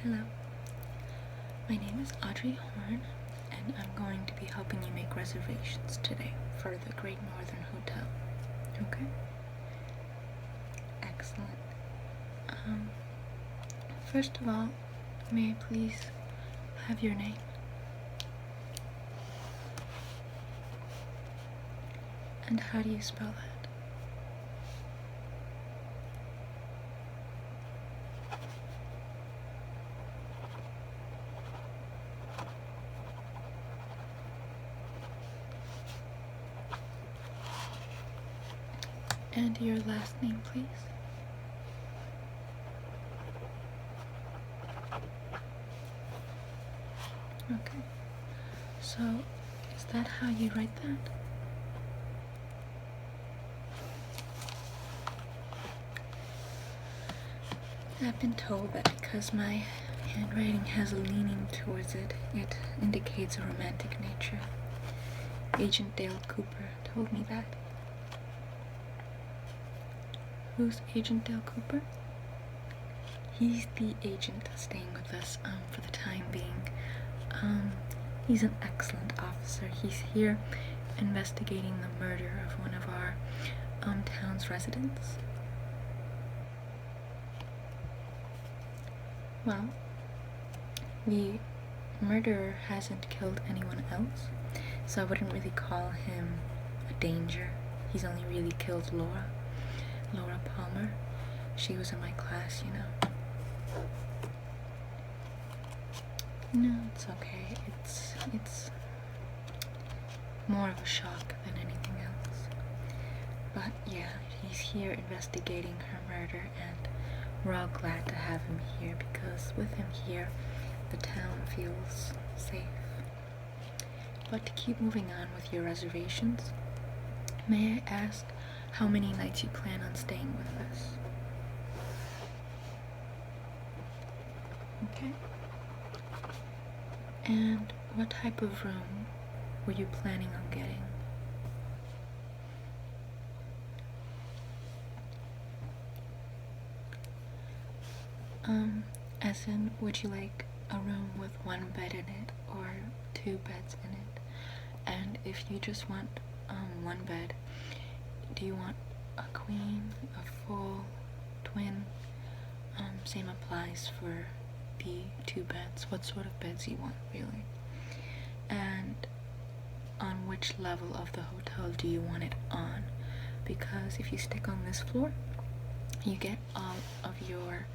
Hello, my name is Audrey Horne, and I'm going to be helping you make reservations today for the Great Northern Hotel. Okay? Excellent. First of all, may I please have your name? And how do you spell that? And your last name, please? Okay. So, is that how you write that? I've been told that because my handwriting has a leaning towards it, it indicates a romantic nature. Agent Dale Cooper told me that. Who's Agent Dale Cooper? He's the agent staying with us for the time being. He's an excellent officer. He's here investigating the murder of one of our town's residents. Well, the murderer hasn't killed anyone else, so I wouldn't really call him a danger. He's only really killed Laura Palmer. She was in my class, you know. No, it's okay. It's more of a shock than anything else. But yeah, he's here investigating her murder, and we're all glad to have him here because with him here, the town feels safe. But to keep moving on with your reservations, may I ask how many nights you plan on staying with us? Okay. And what type of room were you planning on getting? As in, would you like a room with one bed in it or two beds in it? And if you just want one bed, do you want a queen, a full, twin? Same applies for the two beds. What sort of beds you want, really? And on which level of the hotel do you want it on? Because if you stick on this floor, you get all of your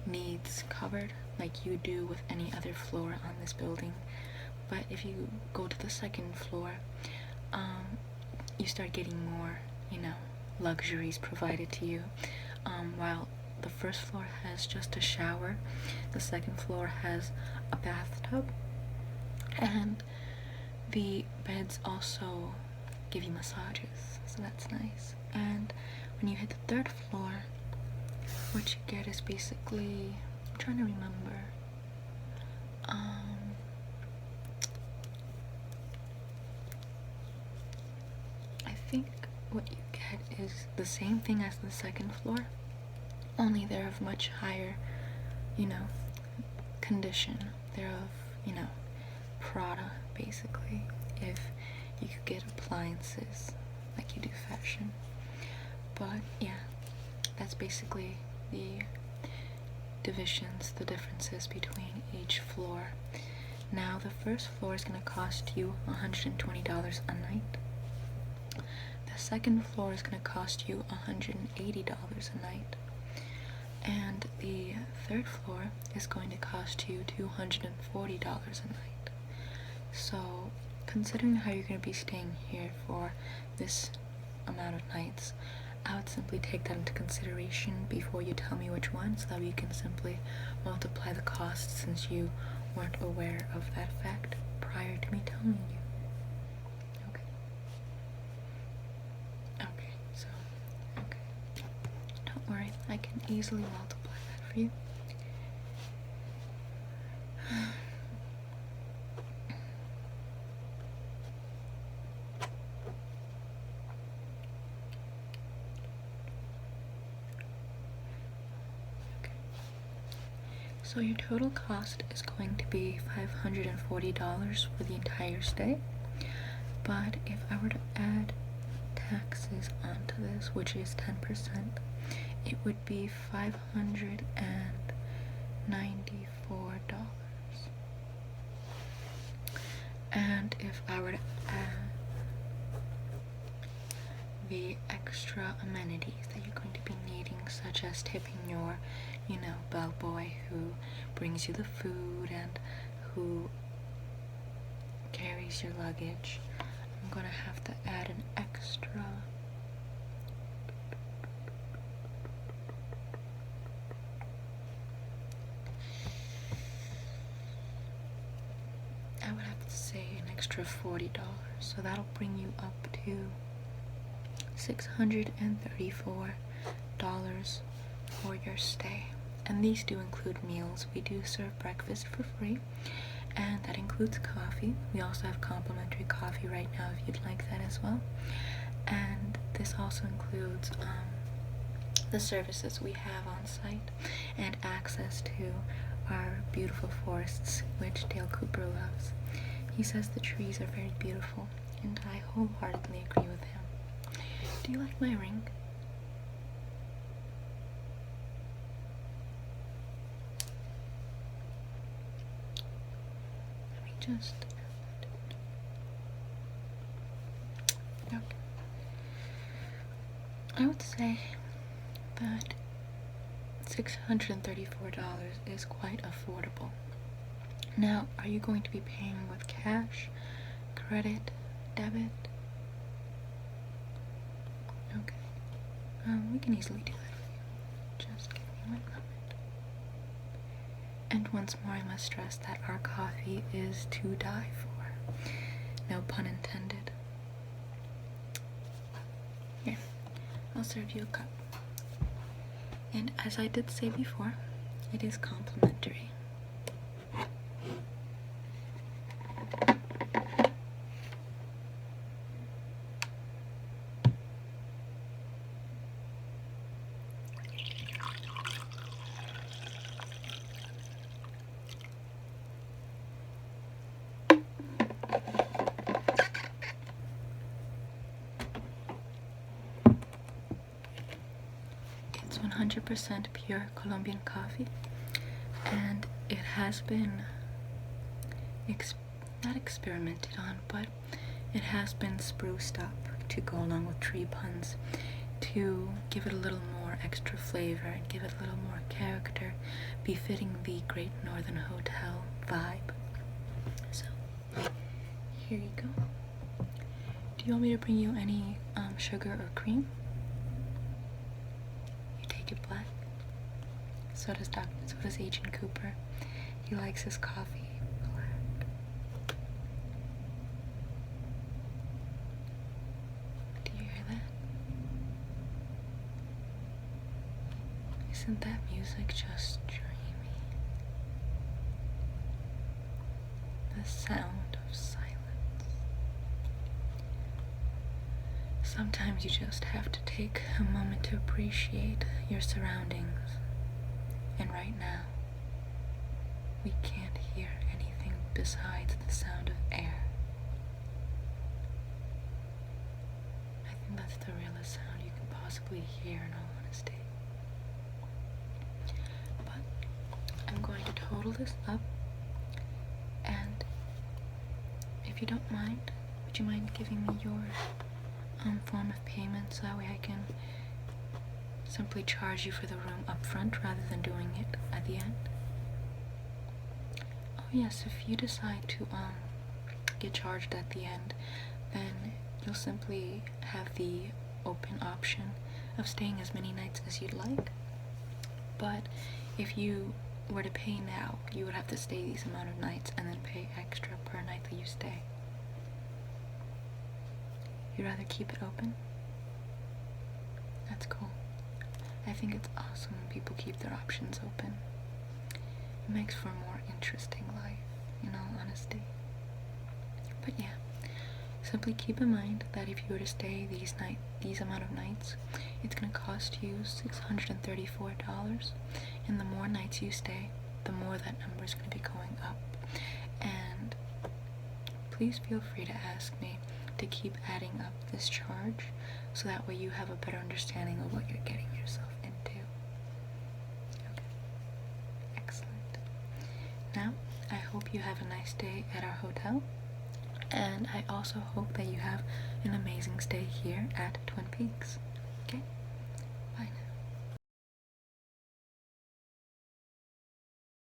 needs covered like you do with any other floor on this building. But if you go to the second floor, you start getting more, luxuries provided to you. While the first floor has just a shower, the second floor has a bathtub, and the beds also give you massages, so that's nice. And when you hit the third floor, what you get is basically, I'm trying to remember, I think what you get is the same thing as the second floor, only they're of much higher, condition. They're of, Prada, basically, if you could get appliances like you do fashion. But yeah, that's basically the differences between each floor. Now, the first floor is going to cost you $120 a night. The second floor is going to cost you $180 a night. And the third floor is going to cost you $240 a night. So, considering how you're going to be staying here for this amount of nights, I would simply take that into consideration before you tell me which one, so that we can simply multiply the cost since you weren't aware of that fact prior to me telling you. Okay, so, don't worry, I can easily multiply that for you. So your total cost is going to be $540 for the entire stay. But if I were to add taxes onto this, which is 10%, it would be $594. And if I were to add the extra amenities that you're going to be needing, such as tipping your, bellboy who brings you the food and who carries your luggage, I'm gonna have to add an extra I would have to say an extra $40, so that'll bring you up to $634 for your stay. And these do include meals. We do serve breakfast for free, and that includes coffee. We also have complimentary coffee right now if you'd like that as well. And this also includes the services we have on site and access to our beautiful forests, which Dale Cooper loves. He says the trees are very beautiful, and I wholeheartedly agree with him. Do you like my ring? Let me just... Okay. I would say that $634 is quite affordable. Now, are you going to be paying with cash, credit, debit? Okay. We can easily do that for you. Just give me 1 moment. And once more, I must stress that our coffee is to die for. No pun intended. Here, I'll serve you a cup. And as I did say before, it is complimentary. It's 100% pure Colombian coffee, and it has been not experimented on, but it has been spruced up to go along with tree puns to give it a little more extra flavor and give it a little more character, befitting the Great Northern Hotel vibe. So, here you go. Do you want me to bring you any sugar or cream? You take it black. So does Agent Cooper. He likes his coffee black. Do you hear that? Isn't that music just dreamy? The sound of silence. Sometimes you just have to take a moment to appreciate your surroundings. And right now, we can't hear anything besides the sound of air. I think that's the realest sound you can possibly hear, in all honesty. But I'm going to total this up, and if you don't mind, would you mind giving me your form of payment, so that way I can simply charge you for the room up front rather than doing it at the end? Oh yes, if you decide to get charged at the end, then you'll simply have the open option of staying as many nights as you'd like. But if you were to pay now, you would have to stay these amount of nights and then pay extra per night that you stay. You'd rather keep it open? That's cool. I think it's awesome when people keep their options open. It makes for a more interesting life, in all honesty. But yeah, simply keep in mind that if you were to stay these amount of nights, it's going to cost you $634, and the more nights you stay, the more that number is going to be going up. And please feel free to ask me to keep adding up this charge, so that way you have a better understanding of what you're getting yourself into. Okay, excellent. Now, I hope you have a nice day at our hotel, and I also hope that you have an amazing stay here at Twin Peaks. Okay?